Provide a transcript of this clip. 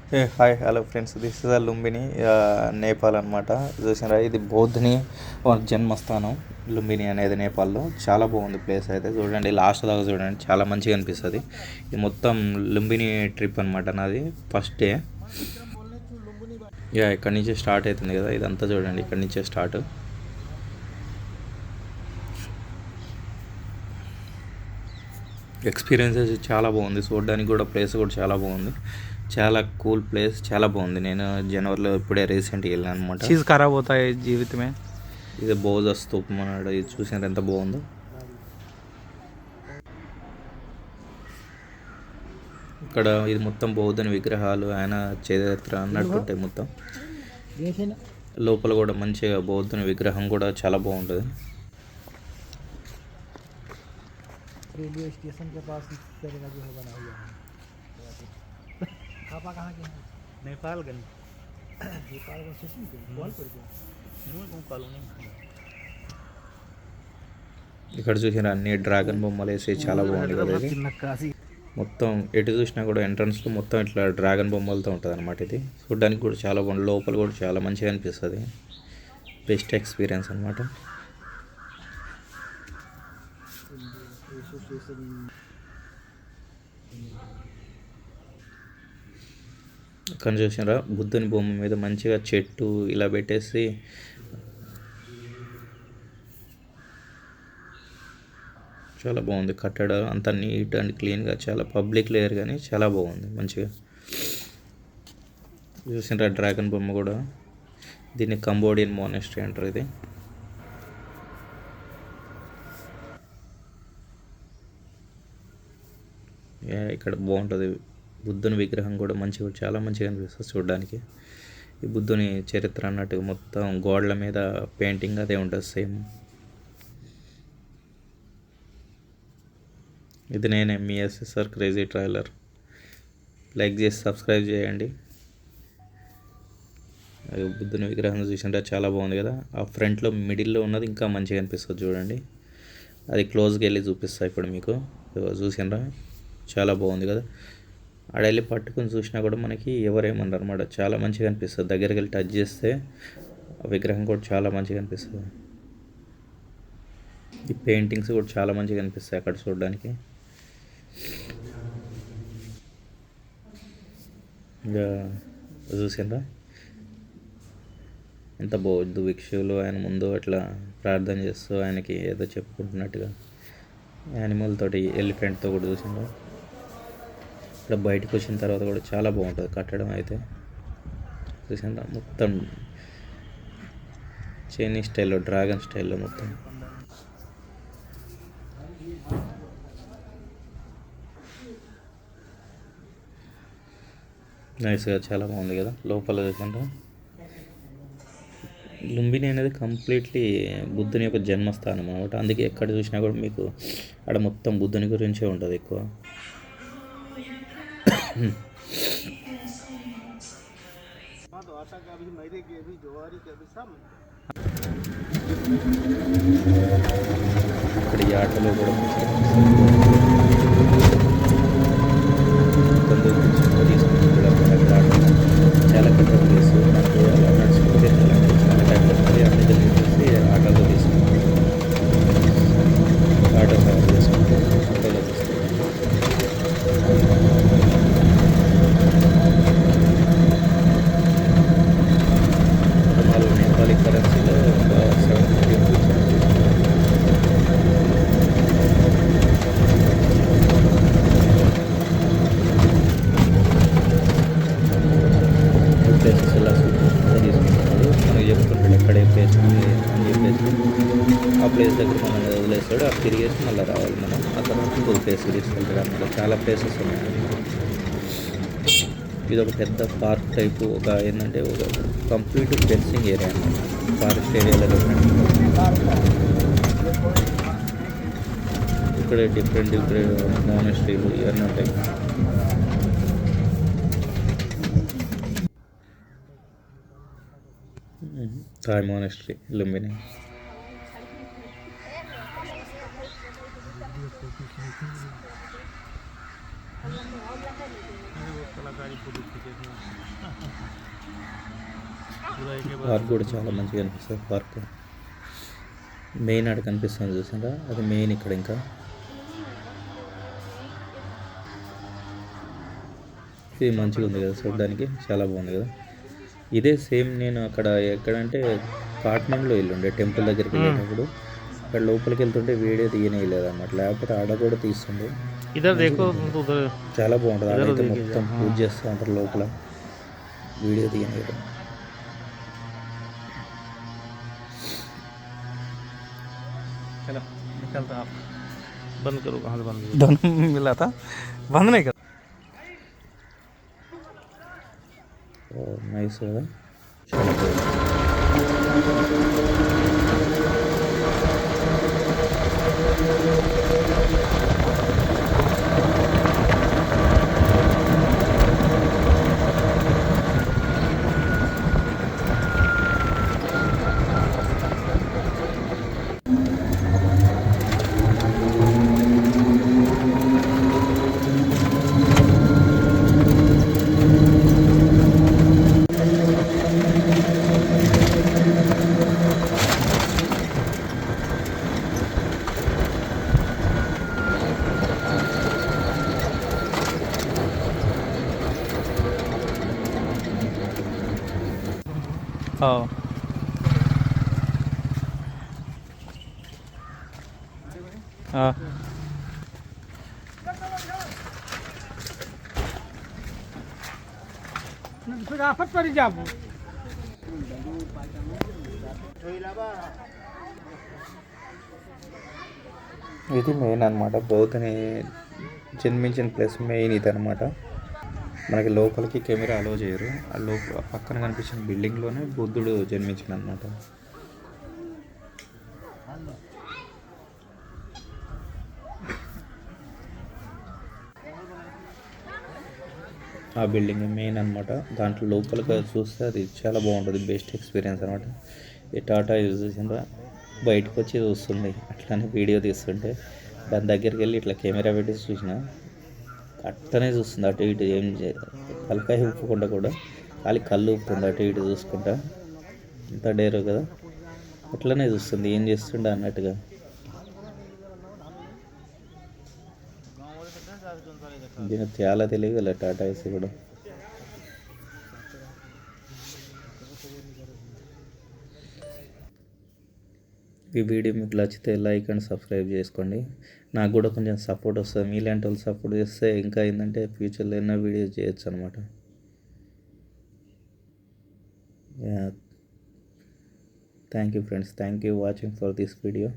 Hi hello friends, this is Lumbini, Nepal అనమాట. చూసినారా, ఇది బౌద్ధుని జన్మస్థానం. లుంబిని అనేది నేపాల్లో చాలా బాగుంది ప్లేస్ అయితే. చూడండి, లాస్ట్ దాకా చూడండి, చాలా మంచిగా అనిపిస్తుంది. ఇది మొత్తం లుంబిని ట్రిప్ అనమాట. నాది ఫస్ట్ డే. ఇక్కడి నుంచే స్టార్ట్ అవుతుంది కదా, ఇదంతా చూడండి, ఇక్కడి నుంచే స్టార్ట్. ఎక్స్పీరియన్సెస్ చాలా బాగుంది, చూడడానికి కూడా ప్లేస్ కూడా చాలా బాగుంది. చాలా కూల్ ప్లేస్, చాలా బాగుంది. నేను జనవరిలో ఇప్పుడే రీసెంట్గా వెళ్ళాను అనమాట. చీజ్ ఖరాబ్ అవుతాయి జీవితమే. ఇది బౌద్ధ స్తూపం అన్నాడు, ఇది చూసినారు ఎంత బాగుందో. ఇక్కడ ఇది మొత్తం బౌద్ధుని విగ్రహాలు, ఆయన చరిత్ర అన్నట్టుంటాయి మొత్తం. లోపల కూడా మంచిగా బౌద్ధుని విగ్రహం కూడా చాలా బాగుంటుంది. रेलवे स्टेशन के पास इस तरह का जो है बना हुआ है। पापा कहाँ के हैं? नेपालगंज। नेपालगंज स्टेशन के कॉल पर क्या कॉलोनी। ఇక్కడ చూసిన అన్ని డ్రాగన్ బొమ్మలు వేసి చాలా బాగుంది కదా. ఇది మొత్తం ఎటు చూసినా కూడా ఎంట్రన్స్లో మొత్తం ఇట్లా డ్రాగన్ బొమ్మలతో ఉంటుంది అనమాట. ఇది చూడడానికి కూడా చాలా బాగుంది, లోపల కూడా చాలా మంచిగా అనిపిస్తుంది. బెస్ట్ ఎక్స్పీరియన్స్ అనమాట. ఇక్కడ చూసినారా, బుద్ధుని బొమ్మ మీద మంచిగా చెట్టు ఇలా పెట్టేసి చాలా బాగుంది. కట్టడం అంతా నీట్ అండ్ క్లీన్గా, చాలా పబ్లిక్ లేయర్ కానీ చాలా బాగుంది మంచిగా. చూసినారా డ్రాగన్ బొమ్మ కూడా. దీన్ని కంబోడియన్ మోనెస్ట్రీ అంటారు. ఇది ఇక్కడ బాగుంటుంది. బుద్ధుని విగ్రహం కూడా మంచిగా, చాలా మంచిగా అనిపిస్తుంది చూడడానికి. ఈ బుద్ధుని చరిత్ర అన్నట్టు మొత్తం గోడల మీద పెయింటింగ్ అదే ఉంటుంది సేమ్. ఇది నేనే, మీ ఎస్ఎస్ఆర్ క్రేజీ ట్రావెలర్. లైక్ చేసి సబ్స్క్రైబ్ చేయండి. బుద్ధుని విగ్రహం చూసింటే చాలా బాగుంది కదా. ఆ ఫ్రంట్లో మిడిల్లో ఉన్నది ఇంకా మంచిగా అనిపిస్తుంది చూడండి. అది క్లోజ్కి వెళ్ళి చూపిస్తా ఇప్పుడు మీకు. చూసినరా, చాలా బాగుంది కదా. ఆడ వెళ్ళి పట్టుకుని చూసినా కూడా మనకి ఎవరేమన్నారు అనమాట, చాలా మంచిగా అనిపిస్తుంది. దగ్గరికి వెళ్ళి టచ్ చేస్తే ఆ విగ్రహం కూడా చాలా మంచిగా అనిపిస్తుంది. ఈ పెయింటింగ్స్ కూడా చాలా మంచిగా అనిపిస్తాయి అక్కడ చూడడానికి. ఇంకా చూసిండ్రా ఎంత బౌద్ధ భిక్షువులు ఆయన ముందు అట్లా ప్రార్థన చేస్తూ ఆయనకి ఏదో చెప్పుకుంటున్నట్టుగా. యానిమల్ తోటి, ఎలిఫెంట్తో కూడా చూసిండ్రా. ఇక్కడ బయటకు వచ్చిన తర్వాత కూడా చాలా బాగుంటుంది కట్టడం అయితే. చూసిండ్రా, మొత్తం చైనీస్ స్టైల్లో, డ్రాగన్ స్టైల్లో మొత్తం. నైస్గా చాలా బాగుంది కదా. లోపల చూసిండ్రా, లుంబిని అనేది కంప్లీట్లీ బుద్ధుని యొక్క జన్మస్థానం అనమాట. అందుకే ఎక్కడ చూసినా కూడా మీకు అక్కడ మొత్తం బుద్ధుని గురించే ఉంటుంది ఎక్కువ. ఇక్కడ ఈ ఆటలో కూడా చాలా పెద్ద ప్లేస్. నాకు అలా నడుచుకుంటే చాలా టైం పడుతుంది. అన్ని తెలిసి ఆటోలో తీసుకుంటాం, ఆటో సవారీ చేసుకుంటాం, ఆటోలో తీసుకుంటాం. నాలుగు నేపాలి కరెన్సీలో ఒక 750 రూపీస్. ప్లేసెస్ ఎలా సూపర్గా తీసుకుంటాడు, మనకు చెప్తుంటాడు ఎక్కడ ఏ ప్లేస్ ఉంది అని చెప్పేసి. ఆ ప్లేస్ దగ్గర మనల్ని వదిలేస్తాడు, అక్కడ తిరిగేసి మళ్ళీ రావాలి మనం. ఆ తర్వాత ఇంకొక ప్లేస్కి తీసుకెళ్తాడు అన్నమాట. చాలా ప్లేసెస్ ఉన్నాయి. ఇది ఒక పెద్ద పార్క్ టైపు, ఒక ఏంటంటే ఒక కంప్లీట్ ఫెన్సింగ్ ఏరియా అన్నమాట. ఫారెస్ట్ ఏరియాలో ఇక్కడ డిఫరెంట్ మోనస్ట్రీలు ఇవన్నీ ఉంటాయి. Thai monastery, Lumbini. सारी फोटो खींचे थे पूरा एक ही పార్క్ కూడా చాలా మంచిగా అనిపిస్తుంది. పార్క్ మెయిన్ ఆడ కనిపిస్తుంది చూసారా, అది మెయిన్ ఇక్కడ. ఇంకా ఇది మంచిగా ఉంది కదా చూడడానికి, చాలా బాగుంది కదా. ఇదే సేమ్ నేను అక్కడ ఎక్కడంటే కాట్మండ్లో వెళ్ళుండే టెంపుల్ దగ్గరికి వెళ్ళేటప్పుడు, అక్కడ లోపలికి వెళ్తుంటే వీడియో తీయలేదు అన్నమాట, లేకపోతే ఆడ కూడా తీస్తుండే. इधर देखो उधर చాలా బాగుంటుంది. ఆడైతే మొత్తం పూజ చేస్తూ ఉంటారు లోపల, వీడియో తీయలేదు. चलो निकलता आप बंद करो. कहाँ से बंद करो? दोनों मिला था, बंद नहीं कर. నైస్ కదా, చాలా బాగుంది. हाँ हाँ फिर आफत पड़ी जाबो. ఇది మెయిన్ అనమాట, బౌద్ధని జన్మించిన ప్లేస్ మెయిన్ ఇది అనమాట. మనకి లోపలికి కెమెరా అలో చేయరు, ఆ లోపల పక్కన కనిపించిన బిల్డింగ్లోనే బుద్ధుడు జన్మించిన అనమాట. ఆ బిల్డింగ్ మెయిన్ అనమాట. దాంట్లో లోపలికి చూస్తే అది చాలా బాగుంటుంది, బెస్ట్ ఎక్స్పీరియన్స్ అనమాట. ఈ టాటా యూజ్ చేసిందా బయటకు వచ్చి చూస్తుంది, అట్లానే వీడియో తీస్తుంటే దాని దగ్గరికి వెళ్ళి ఇట్లా కెమెరా పెట్టి చూసిన అట్టనే చూస్తుంది, అటు ఇటు ఏం తలకాయ ఊపకుండా కూడా ఖాళీ కళ్ళు ఊపుతుంది అటు ఇటు చూసుకుంటా. ఇంత డేరు కదా, అట్లనే చూస్తుంది ఏం చేస్తుండే అన్నట్టుగా. దీనికి చాలా తెలియగల టాటా ఏసీ కూడా. ఈ వీడియో మీకు నచ్చితే లైక్ అండ్ సబ్స్క్రైబ్ చేసుకోండి, నాకు కూడా కొంచెం సపోర్ట్ వస్తుంది. మీలాంటి వాళ్ళు సపోర్ట్ చేస్తే ఇంకా ఏంటంటే ఫ్యూచర్లో ఎన్నో వీడియోస్ చేయొచ్చు అనమాట. Thank you friends, thank you watching for this video.